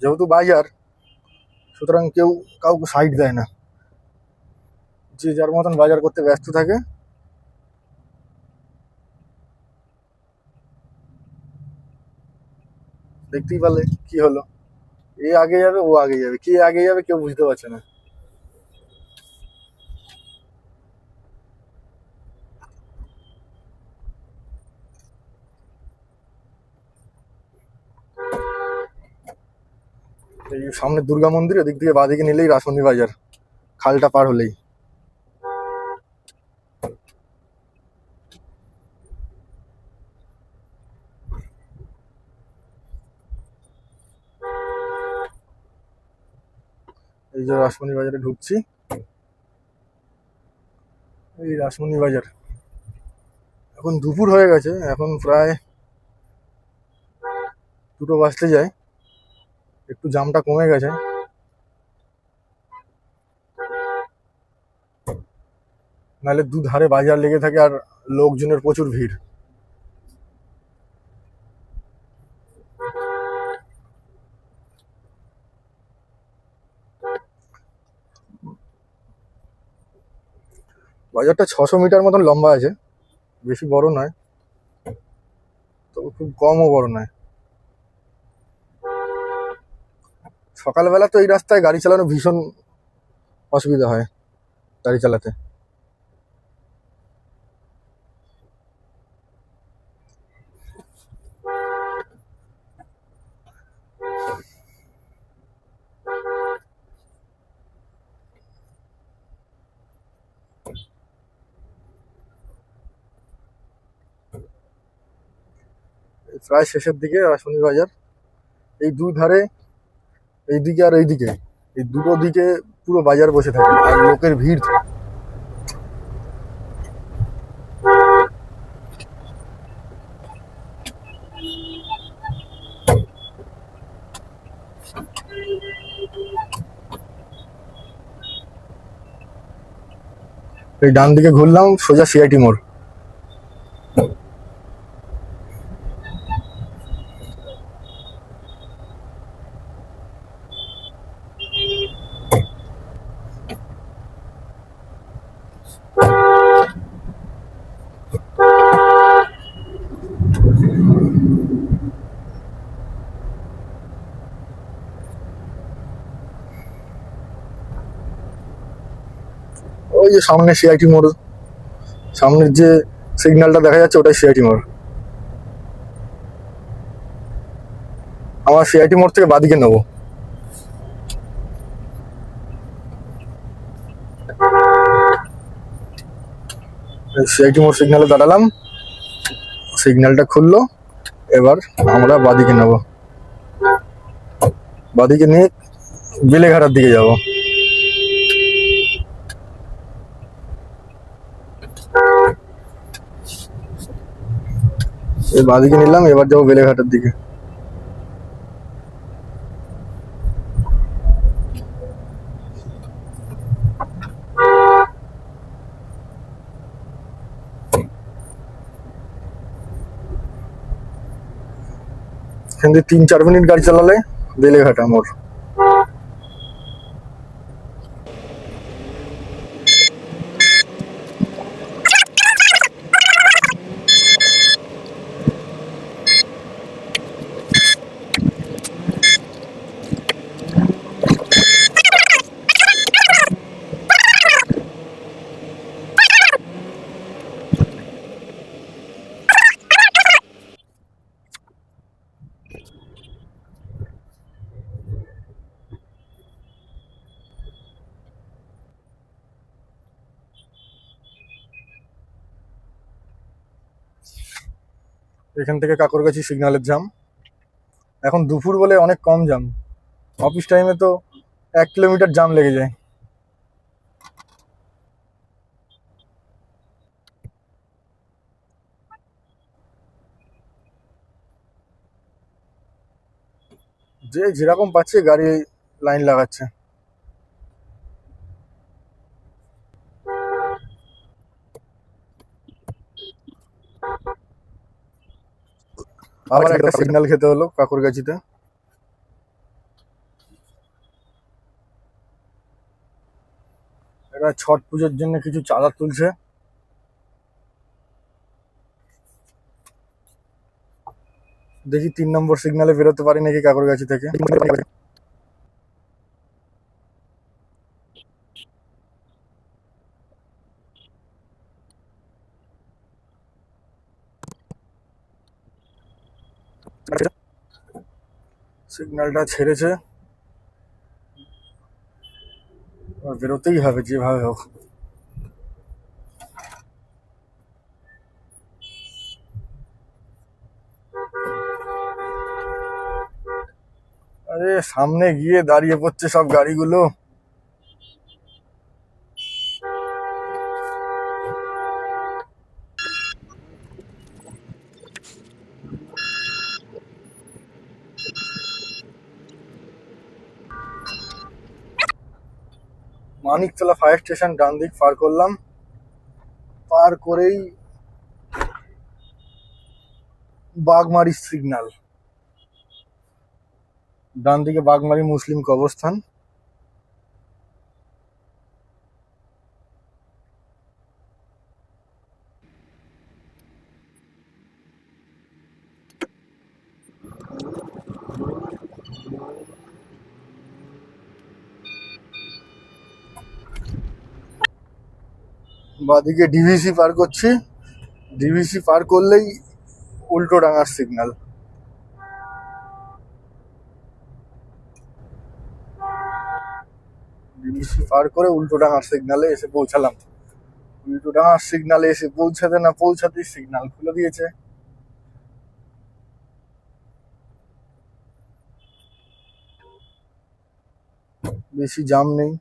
যেহেতু বাজার, সুতরাং কেউ কাউকে সাইড দেয় না, যে যার মতন বাজার করতে ব্যস্ত থাকে। দেখতেই পারলে কি হলো, এ আগে যাবে ও আগে যাবে, কে আগে যাবে কেউ বুঝতে পারছে না। এই সামনে দুর্গা মন্দির, ওদিক দিয়ে বাঁদিকে নিলেই রাসমণি বাজার, খালটা পার হলেই। এই যে রাসমণি বাজারে ঢুকছি, এই রাসমণি বাজার। এখন দুপুর হয়ে গেছে, এখন প্রায় 2টো বাজতে যায়, একটু জামটা কমে গেছে। নাহলে দুধারে বাজার লেগে থাকে আর লোকজনের প্রচুর ভিড়। বাজারটা 600 মিটার মতন লম্বা আছে, বেশি বড় নয়, তবে খুব কমও বড় নয়। সকালবেলা তো এই রাস্তায় গাড়ি চালানো ভীষণ অসুবিধা হয়, গাড়ি চালাতে। প্রায় শেষের দিকে রাসমণি বাজার। এই দুই ধারে, এইদিকে আর এইদিকে, এই দুটো দিকে পুরো বাজার বসে থাকে আর লোকের ভিড় থাকে। এই ডান দিকে ঘুরলাম, সোজা সিআইটি মোড়। ওই যে সামনে সিআইটি মোড়, সামনের যে সিগন্যালটা দেখা যাচ্ছে ওটাই সিআইটি মোড়। আমার সিআইটি মোড় থেকে বাদিকে নেবো। সিআইটি মোড় সিগন্যালে দাঁড়ালাম, সিগন্যালটা খুললো, এবার আমরা বাদিকে নেবো, বাদিকে নিয়ে বেলেঘাটার দিকে যাব। এই বাদিকে নিলাম, এবার যাবো বেলেঘাটার দিকে। এখান থেকে 3-4 মিনিট গাড়ি চালালে বেলেঘাটা মোড়। এখান থেকে কাকরগাছি সিগন্যালের জাম। এখন দুপুর বলে অনেক কম জাম, অফিস টাইমে তো 1 কিলোমিটার জাম লেগে যায়। যে যেরকম পাচ্ছে গাড়ি লাইন লাগাচ্ছে। আবার একটা সিগন্যাল খেতে হলো কাকরগাছিতে। এরা ছট পুজোর জন্য কিছু চাঁদা তুলছে। দেখি 3 নম্বর সিগনালে বেরোতে পারি নাকি কাকরগাছি থেকে। সিগন্যালটা ছেড়েছে, বেরোতেই হবে যেভাবে হোক। আরে সামনে গিয়ে দাঁড়িয়ে পড়ছে সব গাড়িগুলো। মানিকতলা ফায়ার স্টেশন ডান দিক পার করলাম, পার করেই বাগমারি সিগন্যাল, ডান দিকে বাগমারি মুসলিম কবরস্থান। বাদিকে ডিভিসি পার করছি, ডিভিসি পার করলেই উল্টো ডাঙার সিগন্যাল। ডিভিসি পার করে উল্টো ডাঙার সিগন্যালে এসে পৌঁছালাম। উল্টো ডাঙার সিগন্যালে এসে পৌঁছাতে না পৌঁছাতেই সিগন্যাল খুলে দিয়েছে। বেশি জাম নেই।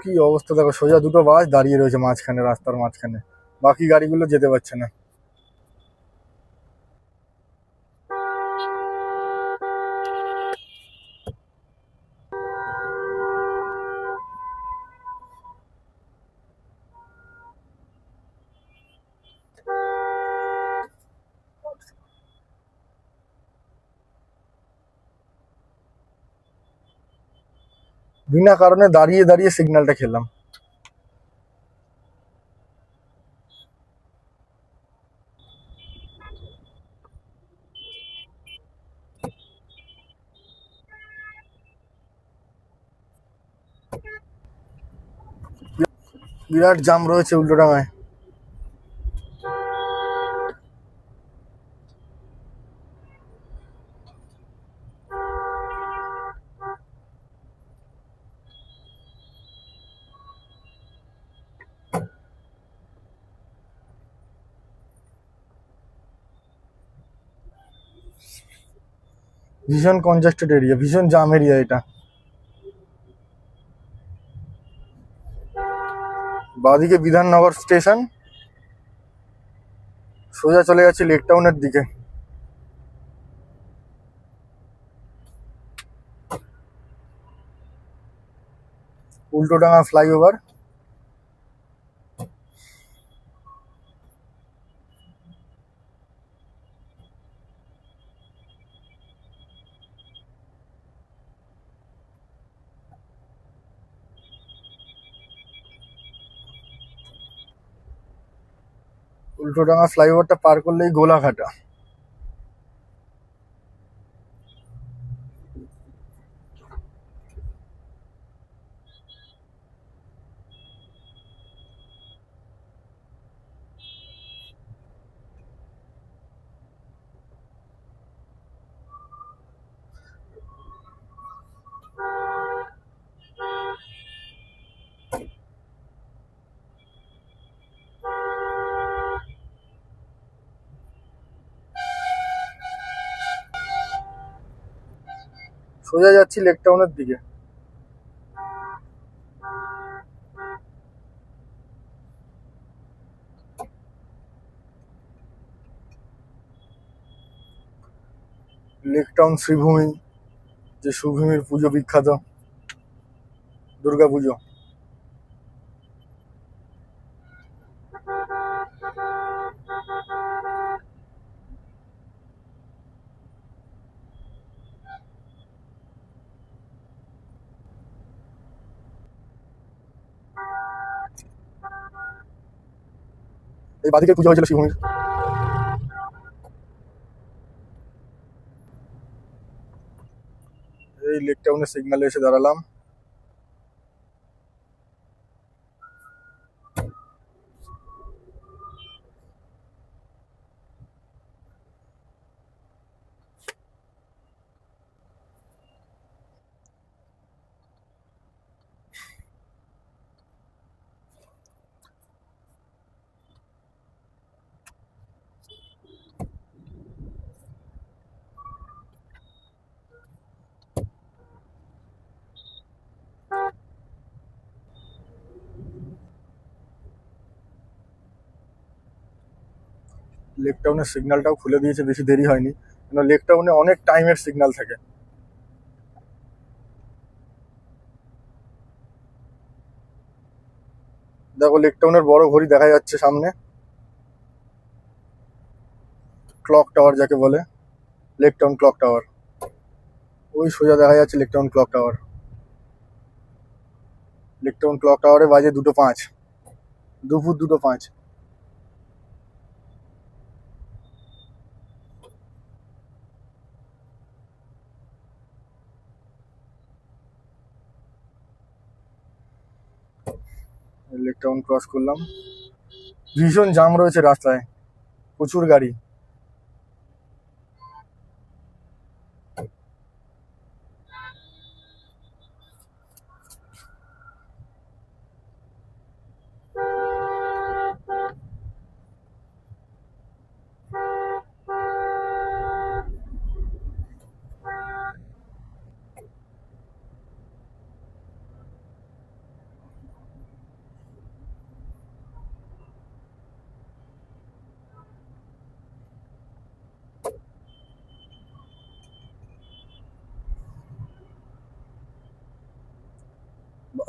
কি অবস্থা দেখো, সোজা দুটো বাস দাঁড়িয়ে রয়েছে মাঝখানে, রাস্তার মাঝখানে, বাকি গাড়িগুলো যেতে পারছে না। বিনা কারণে দাঁড়িয়ে দাঁড়িয়ে সিগন্যালটা খেলাম। বিরাট জাম রয়েছে উল্টো ডাঙায়। ভীষণ কনজেস্টেড এরিয়া, ভীষণ জাম এরিয়া এটা। বাদিকে বিধাননগর স্টেশন, সোজা চলে যাচ্ছে লেক টাউনের দিকে। উল্টোডাঙা ফ্লাইওভার। উল্টোডাঙা ফ্লাইওভারটা পার করলেই গোলাঘাটা। সোজা যাচ্ছি লেক টাউনের দিকে। লেক টাউন শ্রীভূমি, যে সুভূমির পুজো বিখ্যাত। দুর্গা পুজো। এই বাদিকে পুজো হয়েছিল শিবভূমির। এই লেক টাউনের সিগন্যালে এসে দাঁড়ালাম। লেক টাউনের সিগন্যালটাও খুলে দিয়েছে, বেশি দেরি হয়নি, কারণ লেক টাউনে অনেক টাইমের সিগন্যাল থাকে। দেখো লেক টাউনের বড় ঘড়ি দেখা যাচ্ছে সামনে, ক্লক টাওয়ার যাকে বলে, লেক টাউন ক্লক টাওয়ার। ওই সোজা দেখা যাচ্ছে lake town clock tower. Lake town clock টাওয়ারে বাজে 2:05, দুপুর 2:05। লেক টাউন ক্রস করলাম। ভীষণ জাম রয়েছে রাস্তায়, প্রচুর গাড়ি।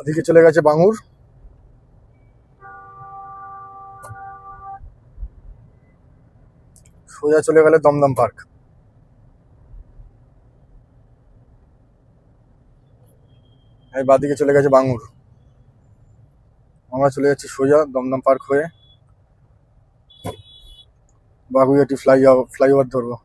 এদিকে চলে গেছে বাঙুর। সোজা চলে গেলে দমদম পার্ক। এই বাদিকে চলে গেছে বাঙুর। আমরা চলে যাচ্ছি সোজা দমদম পার্ক হয়ে বাগুইয়াটি ফ্লাইওভার ধরবো।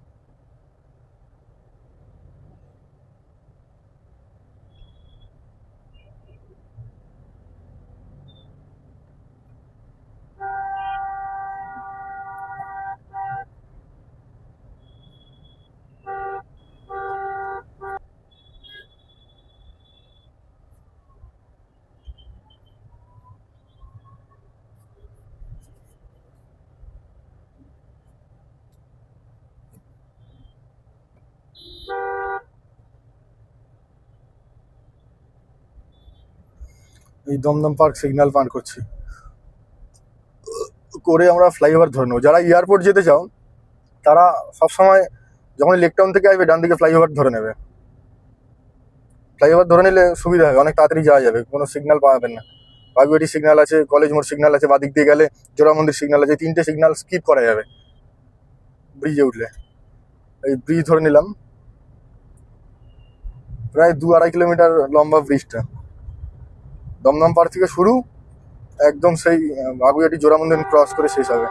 এই দমদম পার্ক সিগন্যাল পার করছি, করে আমরা ফ্লাইওভার ধরে নেবো। যারা এয়ারপোর্ট যেতে চাও তারা সবসময় যখন লেক টাউন থেকে আসবে ডান দিকে ফ্লাইওভার ধরে নেবে। ফ্লাইওভার ধরে নিলে সুবিধা হবে, অনেক তাড়াতাড়ি যাওয়া যাবে, কোনো সিগন্যাল পাবেন না। বাগুইয়াটি সিগন্যাল আছে, কলেজ মোড় সিগন্যাল আছে, বাদিক দিয়ে গেলে জোড়া মন্দির সিগন্যাল আছে, 3টে সিগন্যাল স্কিপ করা যাবে ব্রিজে উঠলে। এই ব্রিজ ধরে নিলাম, প্রায় 2-2.5 কিলোমিটার লম্বা ব্রিজটা। দমদম পার্ক থেকে শুরু, একদম সেই বাগুইয়াটি জোড়া মন্দির ক্রস করে শেষ হবে।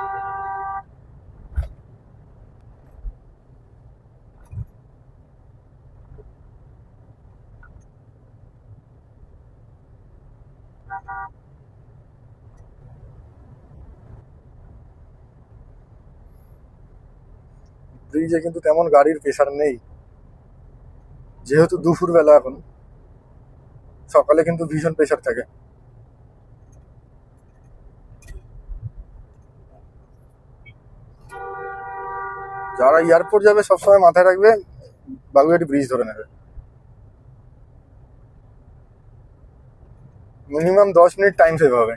ব্রিজে কিন্তু তেমন গাড়ির প্রেশার নেই, যেহেতু দুপুরবেলা এখন। সকালে কিন্তু ভীষণ প্রেশার থাকে। যারা এয়ারপোর্ট যাবে সবসময় মাথায় রাখবে বাগুইয়াটি ব্রিজ ধরে নেবে। মিনিমাম 10 মিনিট টাইম সেভ হবে।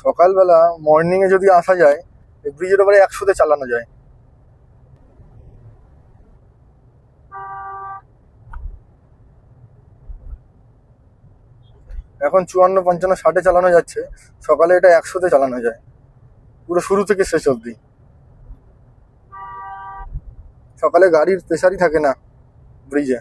সকালবেলা মর্নিংয়ে যদি আসা যায়, এই ব্রিজের ওপরে 100-তে চালানো যায়। এখন 54, 55, 60-এ চালানো যাচ্ছে, সকালে এটা 100-তে চালানো যায়, পুরো শুরু থেকে শেষ অবধি। সকালে গাড়ির প্রেসারই থাকে না ব্রিজে।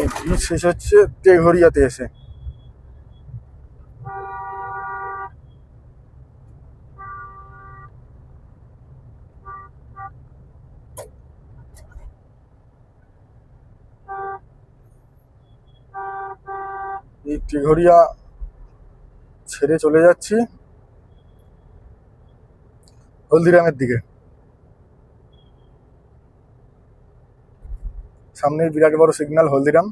এই ব্রিজ শেষ হচ্ছে তেঘরিয়াতে এসে। এই তেঘরিয়া ছেড়ে চলে যাচ্ছি হলদিরামের দিকে। সামনে বিরাট বড় সিগন্যাল হলদিরাম।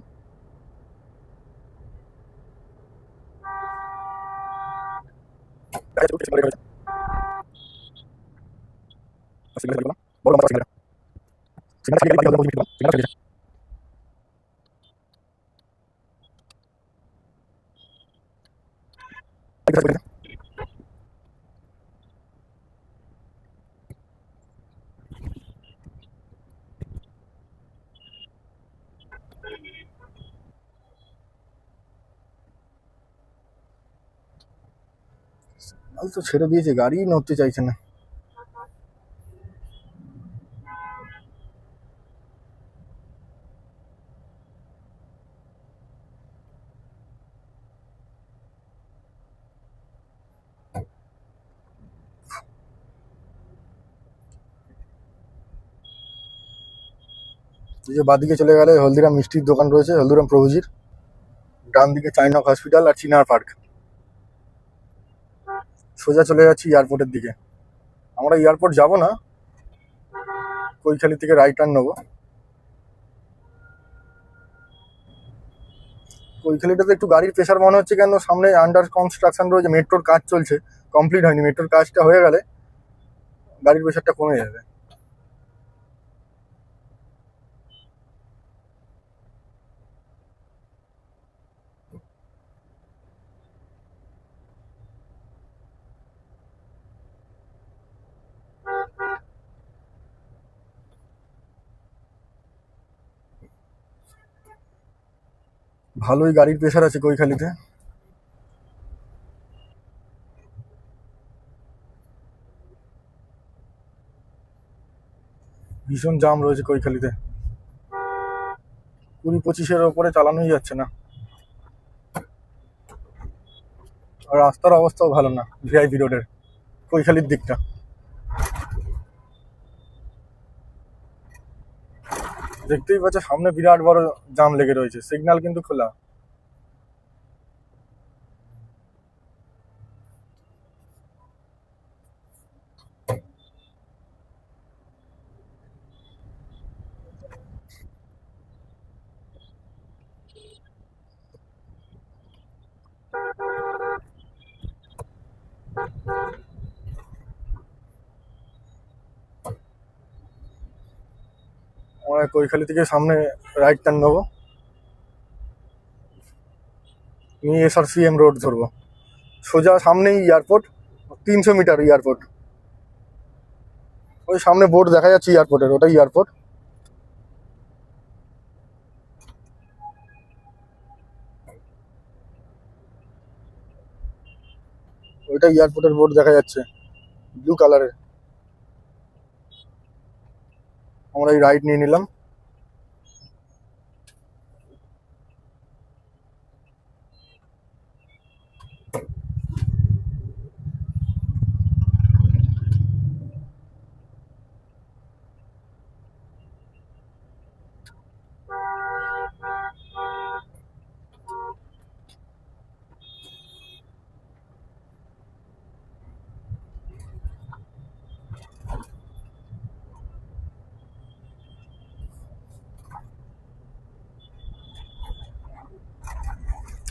তো ছেড়ে দিয়েছে, গাড়ি নড়তে চাইছে না। এই যে বাদিকে চলে গেলে হলদিরাম মিষ্টির দোকান রয়েছে, হলদিরাম প্রভুজির। ডান দিকে চাইনক হসপিটাল আর চিনার পার্ক। সোজা চলে যাচ্ছি এয়ারপোর্টের দিকে। আমরা এয়ারপোর্ট যাব না, কৈখালি থেকে রাইট টার্ন নেবো। কৈখালিটাতে একটু গাড়ির প্রেশার মনে হচ্ছে, কেন সামনে আন্ডার কনস্ট্রাকশন রয়েছে, মেট্রোর কাজ চলছে, কমপ্লিট হয়নি। মেট্রোর কাজটা হয়ে গেলে গাড়ির প্রেশারটা কমে যাবে। ভালোই গাড়ির প্রেশার আছে কৈখালিতে। ভীষণ জাম রয়েছে কৈখালিতে। 20-25-এর ওপরে চালানোই যাচ্ছে না। আর রাস্তার অবস্থাও ভালো না ভিআইপি রোডের, কৈখালির দিকটা। দেখতেই পাচ্ছ সামনে বিরাট বড় জাম লেগে রয়েছে, সিগন্যাল কিন্তু খোলা। আমরা কৈখালি থেকে সামনে রাইট টার্ন নেবো, নিয়ে SRCM রোড ধরবো। সোজা সামনেই এয়ারপোর্ট, 300 মিটার এয়ারপোর্ট। ওই সামনে বোর্ড দেখা যাচ্ছে এয়ারপোর্টের, ওটাই এয়ারপোর্ট। ওইটা এয়ারপোর্টের বোর্ড দেখা যাচ্ছে ব্লু কালারের। আমরা এই রাইড নিয়ে নিলাম।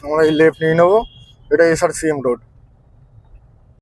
আমরা এই লেফট নিয়ে নেবো, এটা SRCM রোড।